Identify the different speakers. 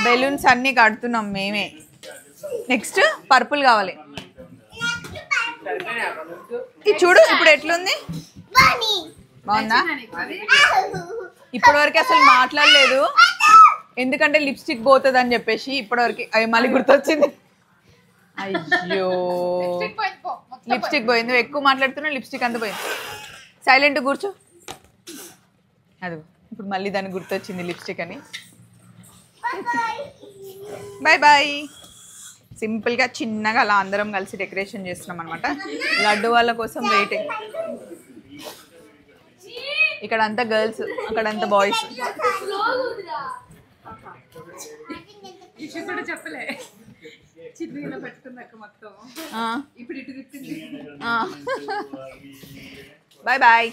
Speaker 1: Balloons అన్ని కడుతున్నాం మేమే. నెక్స్ట్ పర్పుల్ కావాలి. ఇది చూడు ఇప్పుడు ఎట్లుంది, బాగుందా? ఇప్పటివరకు అసలు మాట్లాడలేదు ఎందుకంటే లిప్స్టిక్ పోతుంది అని చెప్పేసి. ఇప్పటివరకు అవి మళ్ళీ గుర్తొచ్చింది. అయ్యో లిప్స్టిక్ పోయింది. నువ్వు ఎక్కువ మాట్లాడుతున్నావు, లిప్స్టిక్ అంత పోయింది. సైలెంట్ కూర్చో. అది ఇప్పుడు మళ్ళీ దానికి గుర్తొచ్చింది లిప్స్టిక్ అని. Bye bye. సింపుల్గా చిన్నగా అలా అందరం కలిసి డెకరేషన్ చేస్తున్నాం అనమాట. లడ్డు వాళ్ళ కోసం వెయిటింగ్. ఇక్కడ అంతా గర్ల్స్, అక్కడంతా బాయ్స్.
Speaker 2: చెప్పలే పెట్టుకుందాక మొత్తం ఇప్పుడు ఇటు తిప్పింది.
Speaker 1: Bye bye.